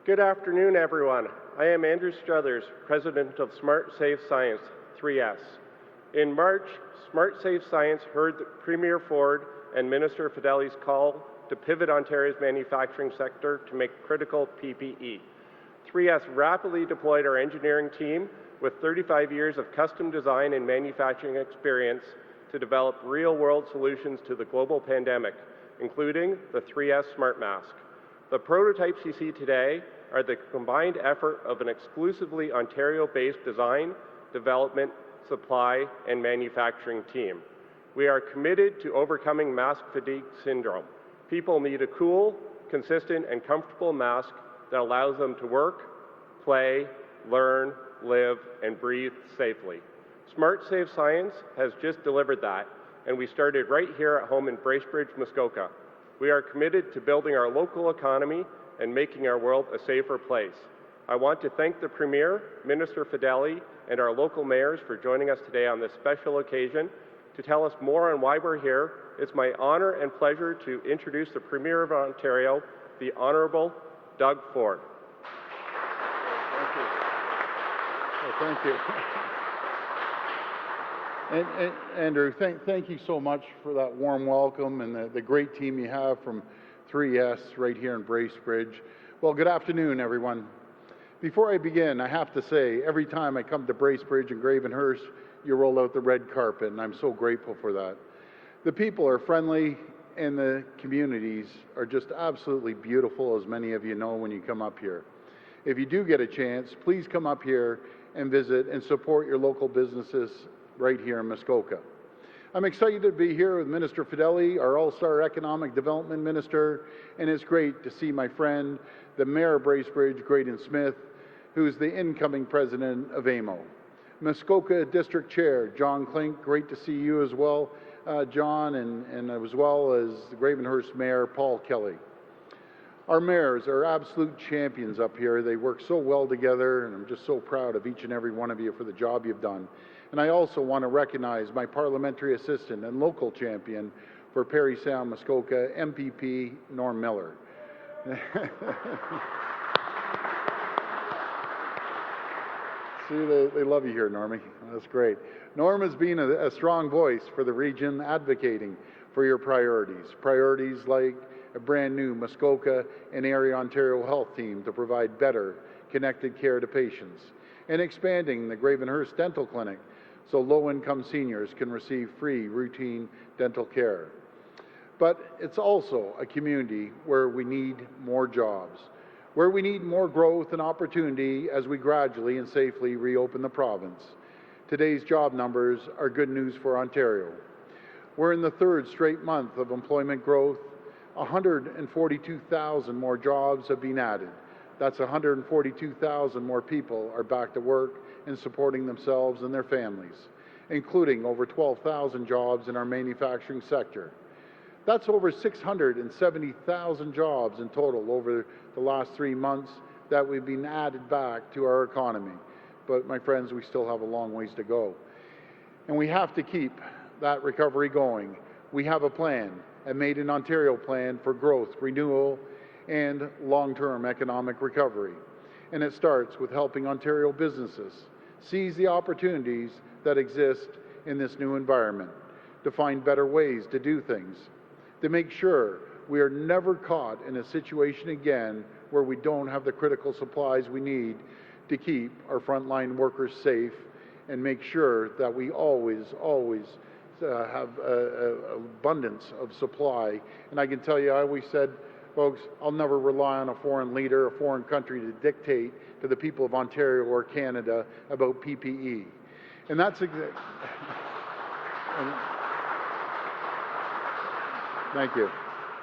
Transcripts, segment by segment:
Good afternoon, everyone. I am Andrew Struthers, President of Smart Safe Science, 3S. In March, Smart Safe Science heard Premier Ford and Minister Fedeli's call to pivot Ontario's manufacturing sector to make critical PPE. 3S rapidly deployed our engineering team with 35 years of custom design and manufacturing experience to develop real-world solutions to the global pandemic, including the 3S Smart Mask. The prototypes you see today are the combined effort of an exclusively Ontario-based design, development, supply, and manufacturing team. We are committed to overcoming mask fatigue syndrome. People need a cool, consistent, and comfortable mask that allows them to work, play, learn, live, and breathe safely. Smart Safe Science has just delivered that, and we started right here at home in Bracebridge, Muskoka. We are committed to building our local economy and making our world a safer place. I want to thank the Premier, Minister Fedeli, and our local mayors for joining us today on this special occasion. To tell us more on why we're here, it's my honor and pleasure to introduce the Premier of Ontario, the Honourable Doug Ford. Thank you. Oh, thank you. And Andrew, thank you so much for that warm welcome and the great team you have from 3S right here in Bracebridge. Well, good afternoon, everyone. Before I begin, I have to say, every time I come to Bracebridge and Gravenhurst, you roll out the red carpet, and I'm so grateful for that. The people are friendly, and the communities are just absolutely beautiful, as many of you know when you come up here. If you do get a chance, please come up here and visit and support your local businesses right here in Muskoka. I'm excited to be here with Minister Fedeli, our All-Star Economic Development Minister, and it's great to see my friend, the Mayor of Bracebridge, Graydon Smith, who's the incoming President of AMO. Muskoka District Chair, John Klink, great to see you as well, John, and as well as the Gravenhurst Mayor, Paul Kelly. Our mayors are absolute champions up here. They work so well together, and I'm just so proud of each and every one of you for the job you've done. And I also want to recognize my parliamentary assistant and local champion for Parry Sound, Muskoka, MPP Norm Miller. See, they love you here, Normie. That's great. Norm has been a strong voice for the region, advocating for your priorities. Priorities like a brand new Muskoka and Area Ontario Health Team to provide better connected care to patients, and expanding the Gravenhurst Dental Clinic so low-income seniors can receive free routine dental care. But it's also a community where we need more jobs, where we need more growth and opportunity as we gradually and safely reopen the province. Today's job numbers are good news for Ontario. We're in the third straight month of employment growth. 142,000 more jobs have been added. That's 142,000 more people are back to work and supporting themselves and their families, including over 12,000 jobs in our manufacturing sector. That's over 670,000 jobs in total over the last 3 months that we've been added back to our economy. But my friends, we still have a long ways to go. And we have to keep that recovery going. We have a plan, a Made in Ontario plan for growth, renewal, and long-term economic recovery. And it starts with helping Ontario businesses seize the opportunities that exist in this new environment, to find better ways to do things, to make sure we are never caught in a situation again where we don't have the critical supplies we need to keep our frontline workers safe, and make sure that we always have an abundance of supply. And I can tell you, I always said, folks, I'll never rely on a foreign leader, a foreign country to dictate to the people of Ontario or Canada about PPE. And that's exactly... Thank you.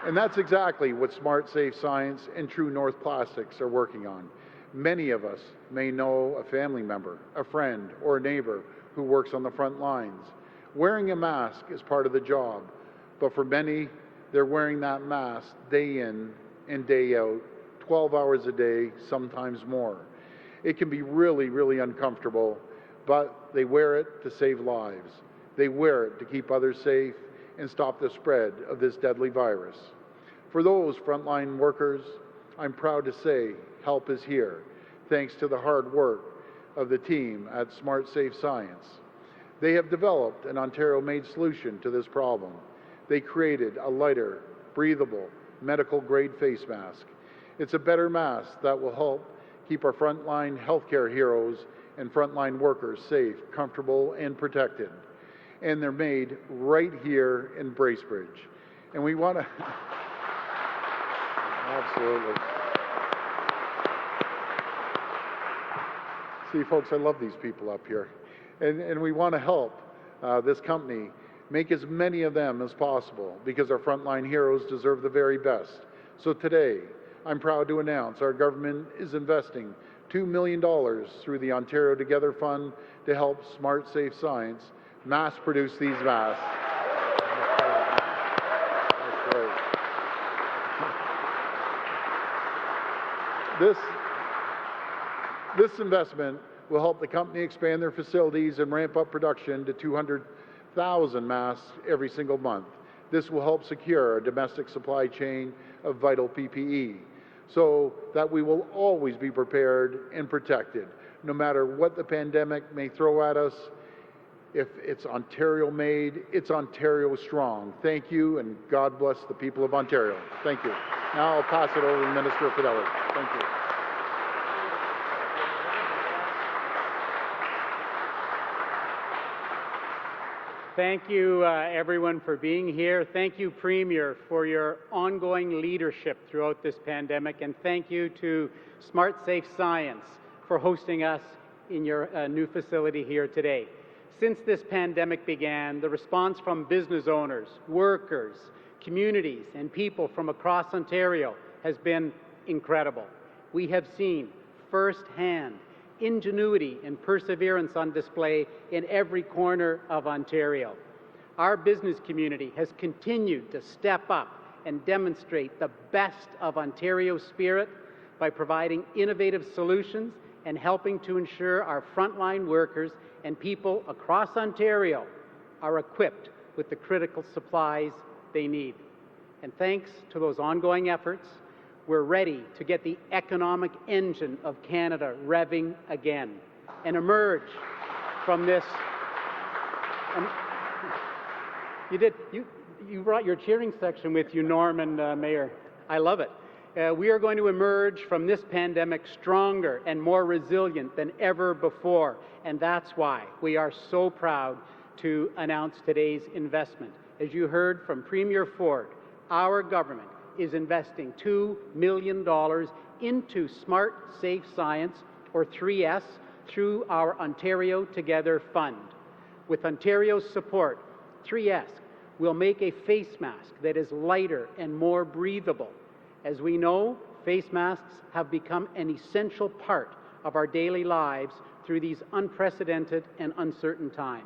And that's exactly what Smart Safe Science and True North Plastics are working on. Many of us may know a family member, a friend, or a neighbor who works on the front lines. Wearing a mask is part of the job, but for many, they're wearing that mask day in and day out, 12 hours a day, sometimes more. It can be really, really uncomfortable, but they wear it to save lives. They wear it to keep others safe and stop the spread of this deadly virus. For those frontline workers, I'm proud to say help is here, thanks to the hard work of the team at Smart Safe Science. They have developed an Ontario-made solution to this problem. They created a lighter, breathable, medical-grade face mask. It's a better mask that will help keep our frontline healthcare heroes and frontline workers safe, comfortable, and protected. And they're made right here in Bracebridge. And we want to... Absolutely. See, folks, I love these people up here. And we want to help this company make as many of them as possible because our frontline heroes deserve the very best. So today, I'm proud to announce our government is investing $2 million through the Ontario Together Fund to help Smart Safe Science mass produce these masks. That's great. This investment will help the company expand their facilities and ramp up production to 200,000 masks every single month. This will help secure a domestic supply chain of vital PPE so that we will always be prepared and protected, no matter what the pandemic may throw at us. If it's Ontario made, it's Ontario strong. Thank you, and God bless the people of Ontario. Thank you. Now I'll pass it over to Minister Fedeli. Thank you. Thank you, everyone, for being here. Thank you, Premier, for your ongoing leadership throughout this pandemic, and thank you to Smart Safe Science for hosting us in your new facility here today. Since this pandemic began, the response from business owners, workers, communities, and people from across Ontario has been incredible. We have seen firsthand ingenuity and perseverance on display in every corner of Ontario. Our business community has continued to step up and demonstrate the best of Ontario's spirit by providing innovative solutions and helping to ensure our frontline workers and people across Ontario are equipped with the critical supplies they need. And thanks to those ongoing efforts, we're ready to get the economic engine of Canada revving again and emerge from this. You brought your cheering section with you, Norm and Mayor. I love it. We are going to emerge from this pandemic stronger and more resilient than ever before, and that's why we are so proud to announce today's investment. As you heard from Premier Ford, our government is investing $2 million into Smart Safe Science, or 3S, through our Ontario Together Fund. With Ontario's support, 3S will make a face mask that is lighter and more breathable. As we know, face masks have become an essential part of our daily lives through these unprecedented and uncertain times.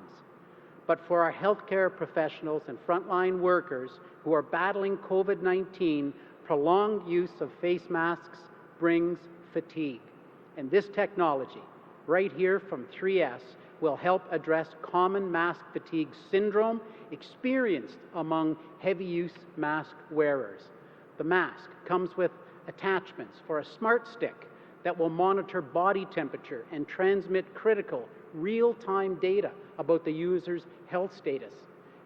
But for our healthcare professionals and frontline workers who are battling COVID-19, prolonged use of face masks brings fatigue. And this technology, right here from 3S, will help address common mask fatigue syndrome experienced among heavy-use mask wearers. The mask comes with attachments for a smart stick that will monitor body temperature and transmit critical, real-time data about the user's health status.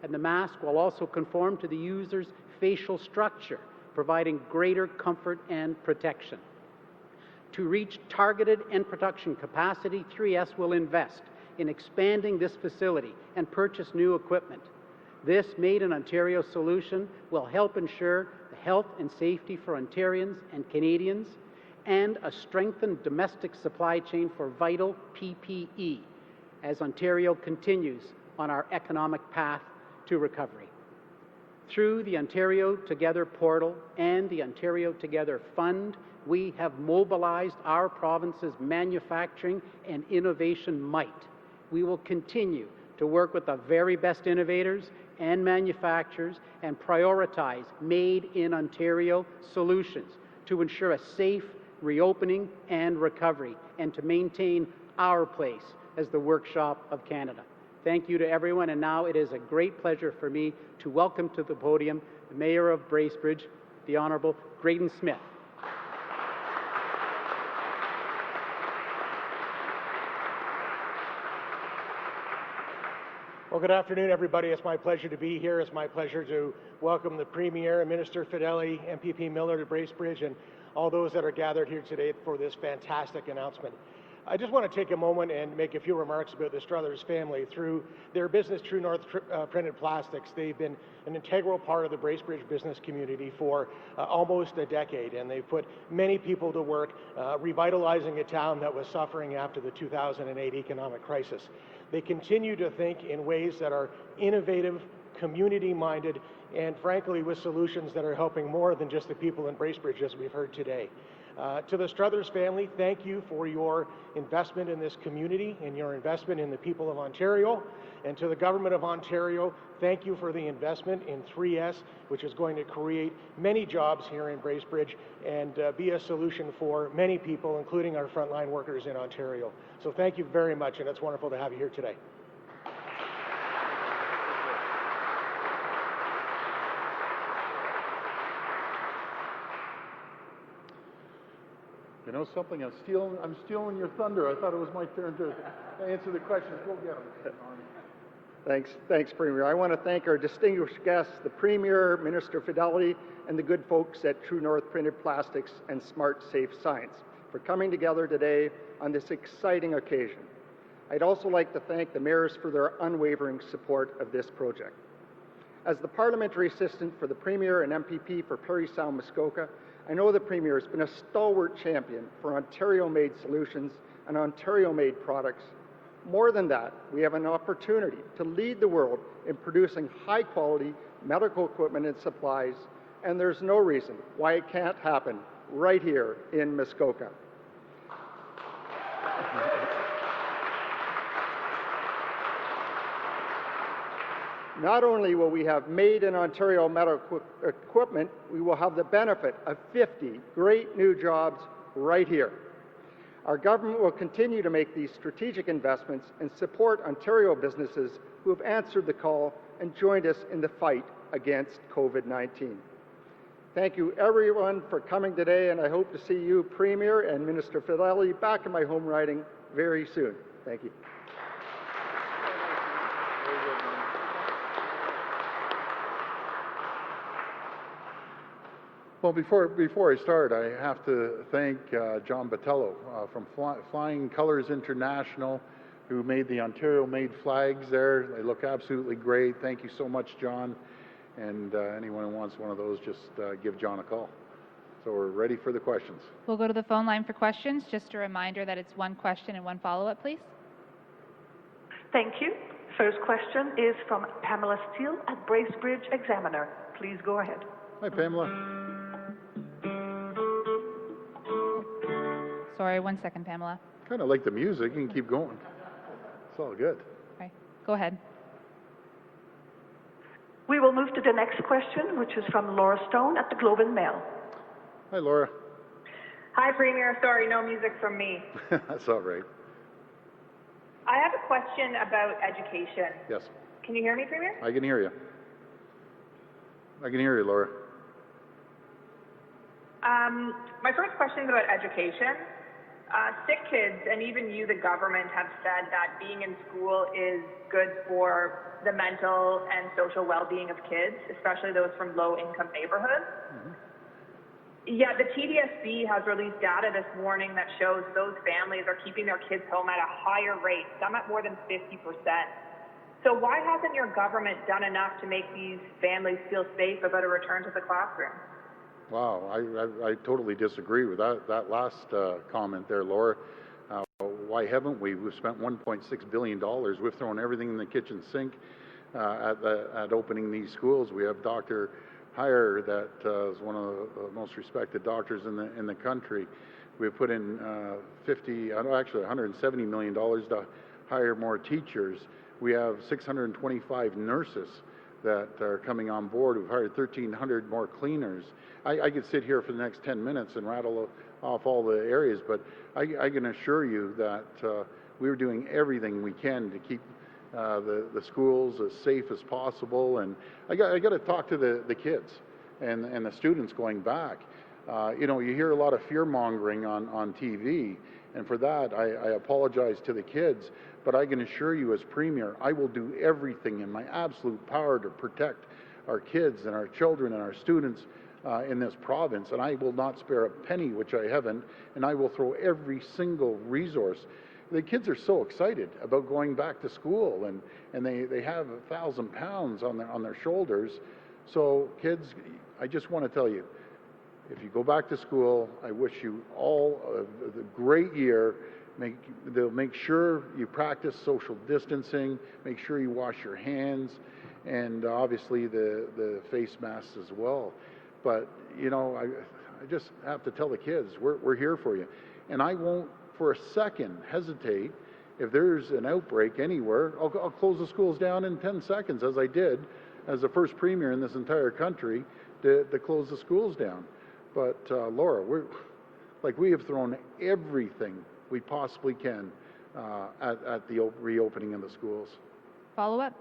And the mask will also conform to the user's facial structure, providing greater comfort and protection. To reach targeted and production capacity, 3S will invest in expanding this facility and purchase new equipment. This Made in Ontario solution will help ensure the health and safety for Ontarians and Canadians and a strengthened domestic supply chain for vital PPE as Ontario continues on our economic path to recovery. Through the Ontario Together portal and the Ontario Together Fund, we have mobilized our province's manufacturing and innovation might. We will continue to work with the very best innovators and manufacturers and prioritize Made in Ontario solutions to ensure a safe reopening and recovery and to maintain our place as the workshop of Canada. Thank you to everyone, and now it is a great pleasure for me to welcome to the podium the Mayor of Bracebridge, the Honourable Graydon Smith. Well, good afternoon, everybody. It's my pleasure to be here. It's my pleasure to welcome the Premier, Minister Fedeli, MPP Miller to Bracebridge, and all those that are gathered here today for this fantastic announcement. I just want to take a moment and make a few remarks about the Struthers family. Through their business, True North Printed Plastics, they've been an integral part of the Bracebridge business community for almost a decade, and they've put many people to work revitalizing a town that was suffering after the 2008 economic crisis. They continue to think in ways that are innovative, community-minded, and frankly with solutions that are helping more than just the people in Bracebridge, as we've heard today. To the Struthers family, thank you for your investment in this community and your investment in the people of Ontario. And to the Government of Ontario, thank you for the investment in 3S, which is going to create many jobs here in Bracebridge and be a solution for many people, including our frontline workers in Ontario. So thank you very much, and it's wonderful to have you here today. You know something? I'm stealing your thunder. I thought it was my turn to answer the questions. Go get them. Thanks, Premier. I want to thank our distinguished guests, the Premier, Minister Fedeli, and the good folks at True North Printed Plastics and Smart Safe Science for coming together today on this exciting occasion. I'd also like to thank the mayors for their unwavering support of this project. As the parliamentary assistant for the Premier and MPP for Parry Sound Muskoka, I know the Premier has been a stalwart champion for Ontario-made solutions and Ontario-made products. More than that, we have an opportunity to lead the world in producing high-quality medical equipment and supplies, and there's no reason why it can't happen right here in Muskoka. Not only will we have made in Ontario medical equipment, we will have the benefit of 50 great new jobs right here. Our government will continue to make these strategic investments and support Ontario businesses who have answered the call and joined us in the fight against COVID-19. Thank you everyone for coming today, and I hope to see you, Premier and Minister Fedeli, back in my home riding very soon. Thank you. Well, before I start, I have to thank John Botello from Flying Colours International, who made the Ontario-made flags there. They look absolutely great. Thank you so much, John. And anyone who wants one of those, just give John a call. So we're ready for the questions. We'll go to the phone line for questions. Just a reminder that it's one question and one follow-up, please. Thank you. First question is from Pamela Steele at Bracebridge Examiner. Please go ahead. Hi, Pamela. Sorry, 1 second, Pamela. Kind of like the music. You can keep going. It's all good. Okay, go ahead. We will move to the next question, which is from Laura Stone at the Globe and Mail. Hi, Laura. Hi, Premier. Sorry, no music from me. That's all right. I have a question about education. Yes. Can you hear me, Premier? I can hear you. I can hear you, Laura. My first question is about education. Sick kids, and even you, the government, have said that being in school is good for the mental and social well-being of kids, especially those from low-income neighborhoods. Mm-hmm. Yet the TDSB has released data this morning that shows those families are keeping their kids home at a higher rate, some at more than 50%. So why hasn't your government done enough to make these families feel safe about a return to the classroom? Wow, I totally disagree with that last comment there, Laura. Why haven't we? We've spent $1.6 billion. We've thrown everything in the kitchen sink at opening these schools. We have Dr. Heyer, that is one of the most respected doctors in the country. We've put in $170 million to hire more teachers. We have 625 nurses that are coming on board. We've hired 1,300 more cleaners. I could sit here for the next 10 minutes and rattle off all the areas, but I can assure you that we're doing everything we can to keep the schools as safe as possible. And I got to talk to the kids and the students going back. You know, you hear a lot of fear-mongering on TV, and for that, I apologize to the kids, but I can assure you as Premier, I will do everything in my absolute power to protect our kids and our children and our students in this province, and I will not spare a penny, which I haven't, and I will throw every single resource. The kids are so excited about going back to school, and they have 1,000 pounds on their shoulders. So kids, I just want to tell you, if you go back to school, I wish you all a great year. They'll make sure you practice social distancing, make sure you wash your hands, and obviously the face masks as well. But, you know, I just have to tell the kids, we're here for you. And I won't for a second hesitate. If there's an outbreak anywhere, I'll close the schools down in 10 seconds, as I did as the first Premier in this entire country to close the schools down. But Laura, we have thrown everything we possibly can at the reopening of the schools. Follow-up?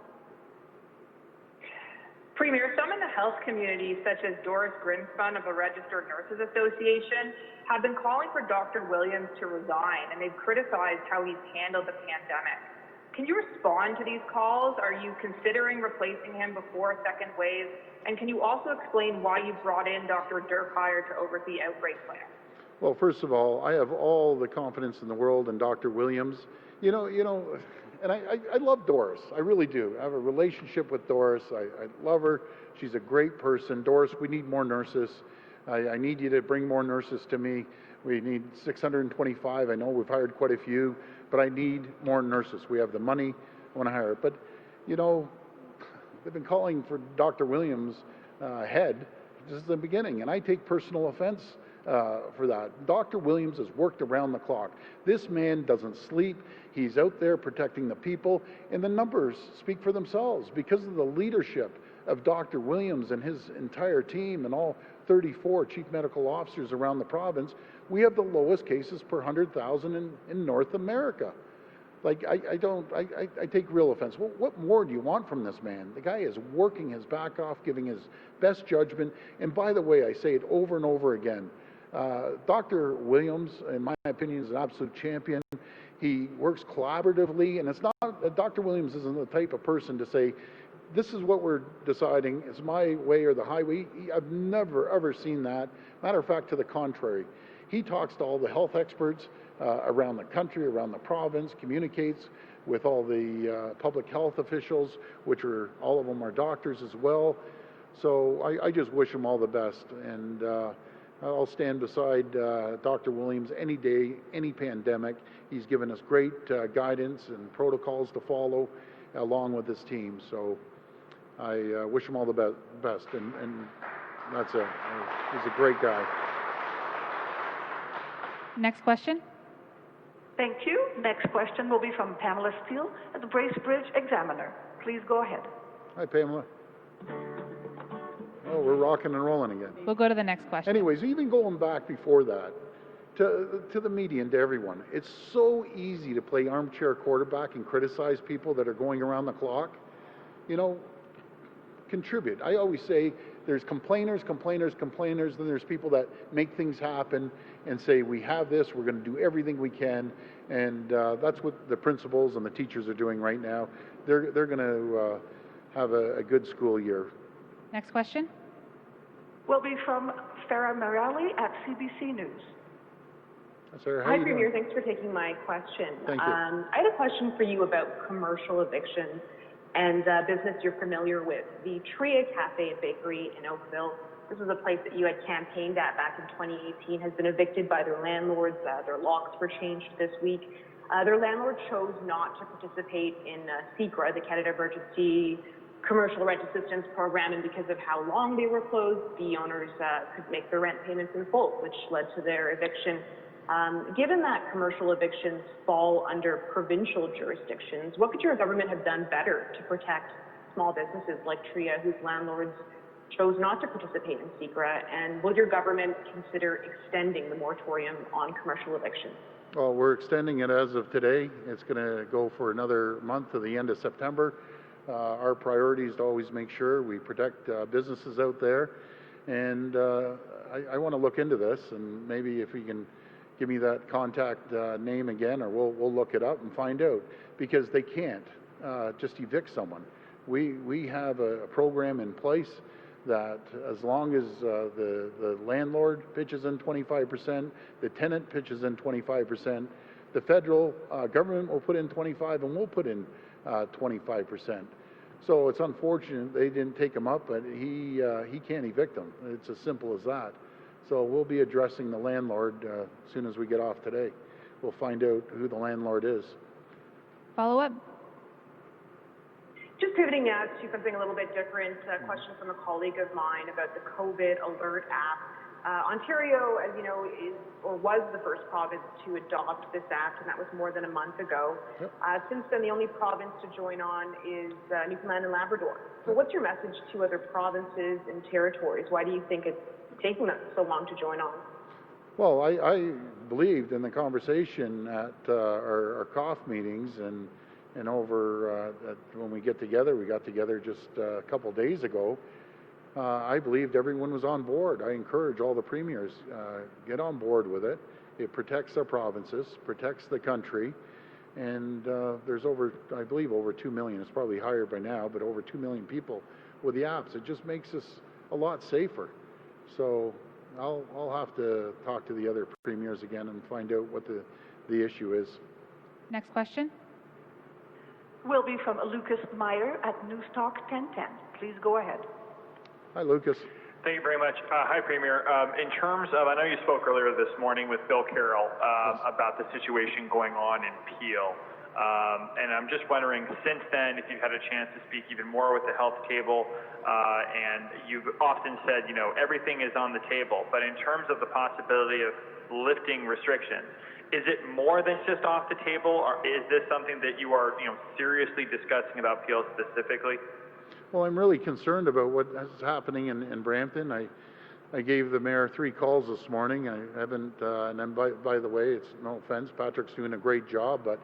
Premier, some in the health community, such as Doris Grinspan of the Registered Nurses Association, have been calling for Dr. Williams to resign, and they've criticized how he's handled the pandemic. Can you respond to these calls? Are you considering replacing him before a second wave? And can you also explain why you brought in Dr. Durkheim to oversee outbreak planning? Well, first of all, I have all the confidence in the world in Dr. Williams. You know, and I love Doris. I really do. I have a relationship with Doris. I love her. She's a great person. Doris, we need more nurses. I need you to bring more nurses to me. We need 625. I know we've hired quite a few, but I need more nurses. We have the money. I want to hire. But, you know, they've been calling for Dr. Williams' head since the beginning, and I take personal offense for that. Dr. Williams has worked around the clock. This man doesn't sleep. He's out there protecting the people, and the numbers speak for themselves. Because of the leadership of Dr. Williams and his entire team and all 34 chief medical officers around the province, we have the lowest cases per 100,000 in North America. Like, I take real offense. Well, what more do you want from this man? The guy is working his back off, giving his best judgment. And by the way, I say it over and over again, Dr. Williams, in my opinion, is an absolute champion. He works collaboratively, and it's not, Dr. Williams isn't the type of person to say, this is what we're deciding, it's my way or the highway. I've never, ever seen that. Matter of fact, to the contrary. He talks to all the health experts around the country, around the province, communicates with all the public health officials, which are, all of them are doctors as well. So I just wish him all the best. And I'll stand beside Dr. Williams any day, any pandemic. He's given us great guidance and protocols to follow along with his team. So I wish him all the best. And that's it. He's a great guy. Next question. Thank you. Next question will be from Pamela Steele at the Bracebridge Examiner. Please go ahead. Hi, Pamela. Oh, we're rocking and rolling again. We'll go to the next question. Anyways, even going back before that, to the media and to everyone, it's so easy to play armchair quarterback and criticize people that are going around the clock. You know, contribute. I always say there's complainers, then there's people that make things happen and say, we have this, we're going to do everything we can, and that's what the principals and the teachers are doing right now. They're going to have a good school year. Next question. Will be from Farah Mirali at CBC News. Sarah, Hi, Premier. Thanks for taking my question. Thank you. I had a question for you about commercial evictions and business you're familiar with. The Tria Cafe and Bakery in Oakville, this was a place that you had campaigned at back in 2018, has been evicted by their landlords. Their locks were changed this week. Their landlord chose not to participate in CECRA, the Canada Emergency Commercial Rent Assistance Program, and because of how long they were closed, the owners could make their rent payments in full, which led to their eviction. Given that commercial evictions fall under provincial jurisdictions, what could your government have done better to protect small businesses like Tria, whose landlords chose not to participate in CECRA, and will your government consider extending the moratorium on commercial evictions? Well, we're extending it as of today. It's going to go for another month to the end of September. Our priority is to always make sure we protect businesses out there. And I want to look into this, and maybe if you can give me that contact name again, or we'll look it up and find out, because they can't just evict someone. We have a program in place that as long as the landlord pitches in 25%, the tenant pitches in 25%, the federal government will put in 25%, and we'll put in 25%. So it's unfortunate they didn't take him up, but he can't evict them. It's as simple as that. So we'll be addressing the landlord as soon as we get off today. We'll find out who the landlord is. Follow up? Just pivoting now to something a little bit different, a question from a colleague of mine about the COVID alert app. Ontario, as you know, was the first province to adopt this app, and that was more than a month ago. Yep. Since then, the only province to join on is Newfoundland and Labrador. So what's your message to other provinces and territories? Why do you think it's taking them so long to join on? Well, I believed in the conversation at our COF meetings, and over when we got together just a couple days ago. I believed everyone was on board. I encourage all the premiers, get on board with it. It protects our provinces, protects the country, and there's I believe over 2 million, it's probably higher by now, but over 2 million people with the apps. It just makes us a lot safer. So I'll have to talk to the other premiers again and find out what the issue is. Next question. Will be from Lucas Meyer at Newstalk 1010. Please go ahead. Hi, Lucas. Thank you very much. Hi, Premier. In terms of, I know you spoke earlier this morning with Bill Carroll about the situation going on in Peel. And I'm just wondering, since then, if you've had a chance to speak even more with the health table, and you've often said, you know, everything is on the table, but in terms of the possibility of lifting restrictions, is it more than just off the table, or is this something that you are, you know, seriously discussing about Peel specifically? Well, I'm really concerned about what is happening in Brampton. I gave the mayor 3 calls this morning. I haven't, and then by the way, it's no offense, Patrick's doing a great job, but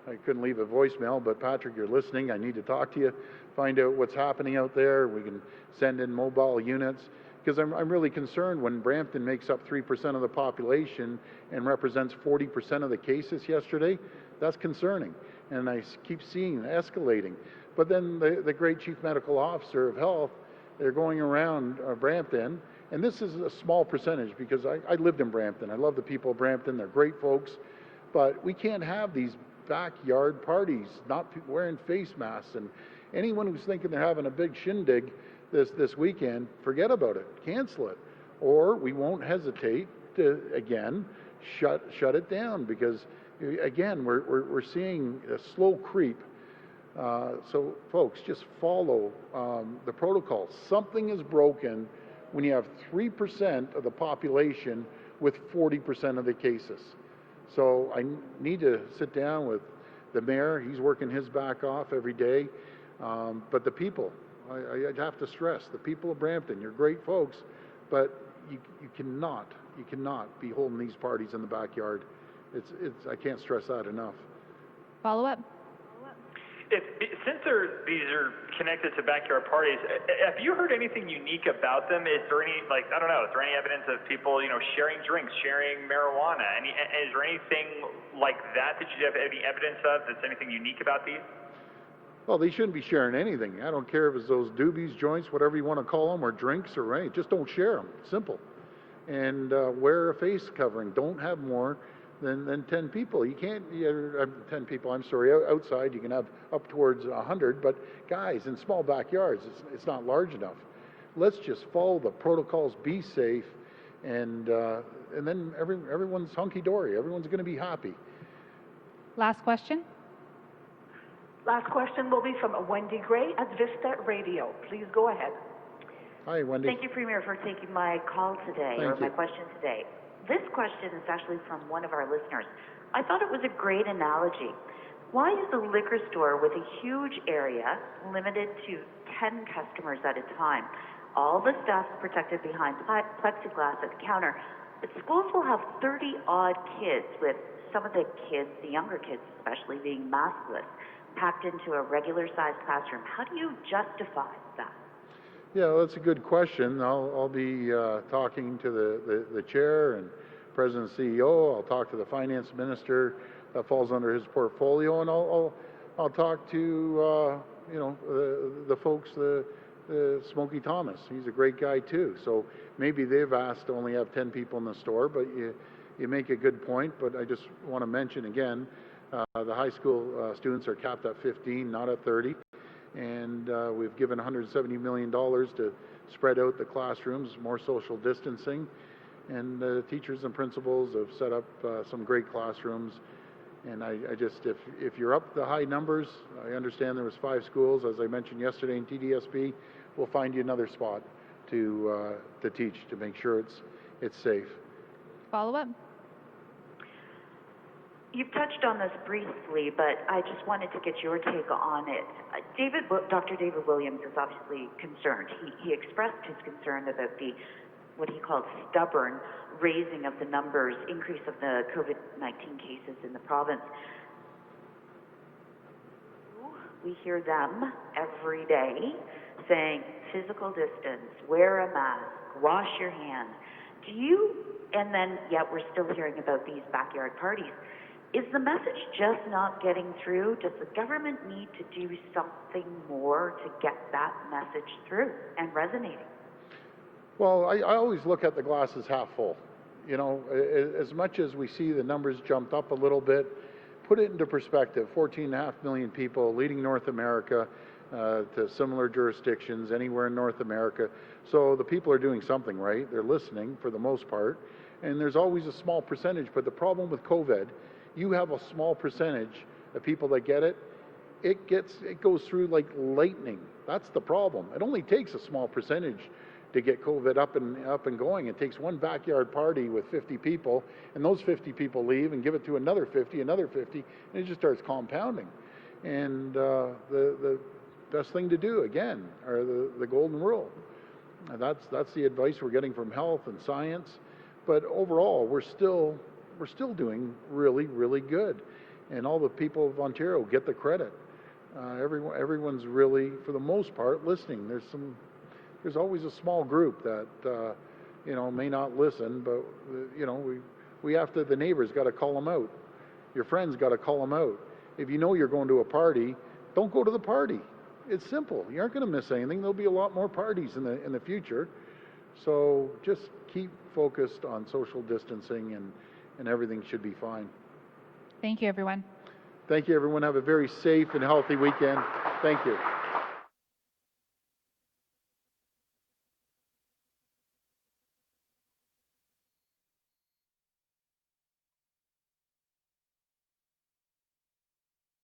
I couldn't leave a voicemail. But Patrick, you're listening. I need to talk to you, find out what's happening out there. We can send in mobile units, because I'm really concerned when Brampton makes up 3% of the population and represents 40% of the cases yesterday. That's concerning, and I keep seeing it escalating. But then the great chief medical officer of health, they're going around Brampton, and this is a small percentage, because I lived in Brampton. I love the people of Brampton. They're great folks, but we can't have these backyard parties, not wearing face masks. And anyone who's thinking they're having a big shindig this weekend, forget about it, cancel it, or we won't hesitate to again shut it down, because again we're seeing a slow creep. So folks, just follow the protocol. Something is broken when you have 3% of the population with 40% of the cases. So I need to sit down with the mayor. He's working his back off every day. But the people, I have to stress, the people of Brampton, you're great folks, but you cannot be holding these parties in the backyard. I can't stress that enough. Follow up. Since these are connected to backyard parties, have you heard anything unique about them? Is there any, like, I don't know, is there any evidence of people, you know, sharing drinks, sharing marijuana? Is there anything like that you have any evidence of that's anything unique about these? Well, they shouldn't be sharing anything. I don't care if it's those doobies, joints, whatever you want to call them, or drinks or anything. Just don't share them. Simple. And wear a face covering. Don't have more than 10 people. You can't, 10 people, I'm sorry, outside you can have up towards 100, but guys, in small backyards, it's not large enough. Let's just follow the protocols, be safe, and then everyone's hunky-dory. Everyone's going to be happy. Last question. Last question will be from Wendy Gray at Vista Radio. Please go ahead. Hi, Wendy. Thank you, Premier, for taking my call today, my question today. This question is actually from one of our listeners. I thought it was a great analogy. Why is a liquor store with a huge area limited to 10 customers at a time? All the staff's protected behind plexiglass at the counter, but schools will have 30-odd kids, with some of the kids, the younger kids especially, being maskless, packed into a regular-sized classroom. How do you justify that? Yeah, well, that's a good question. I'll be talking to the chair and president and CEO. I'll talk to the finance minister. That falls under his portfolio, and I'll talk to the folks, the Smokey Thomas. He's a great guy too. So maybe they've asked to only have 10 people in the store, but you make a good point. But I just want to mention again, the high school students are capped at 15, not at 30. And we've given $170 million to spread out the classrooms, more social distancing. And teachers and principals have set up some great classrooms. And I just, if you're up the high numbers, I understand there was 5 schools, as I mentioned yesterday in TDSB, we'll find you another spot to teach, to make sure it's safe. Follow-up? You've touched on this briefly, but I just wanted to get your take on it. Dr. David Williams is obviously concerned. He expressed his concern about what he called stubborn raising of the numbers, increase of the COVID-19 cases in the province. We hear them every day saying physical distance, wear a mask, wash your hands. And then yet we're still hearing about these backyard parties. Is the message just not getting through? Does the government need to do something more to get that message through and resonating? Well, I always look at the glass as half full. You know, as much as we see the numbers jumped up a little bit, put it into perspective. 14.5 million people leading North America to similar jurisdictions anywhere in North America. So the people are doing something right. They're listening for the most part. And there's always a small percentage. But the problem with COVID, you have a small percentage of people that get it. It goes through like lightning. That's the problem. It only takes a small percentage to get COVID up and going. It takes one backyard party with 50 people, and those 50 people leave and give it to another 50, and it just starts compounding. And the best thing to do, again, are the golden rule. And that's the advice we're getting from health and science. But overall, we're still doing really, really good. And all the people of Ontario get the credit. Everyone's really, for the most part, listening. There's always a small group that may not listen, but we have to. The neighbors got to call them out. Your friends got to call them out. If you know you're going to a party, don't go to the party. It's simple. You aren't going to miss anything. There'll be a lot more parties in the future. So just keep focused on social distancing, and everything should be fine. Thank you, everyone. Thank you, everyone. Have a very safe and healthy weekend. Thank you.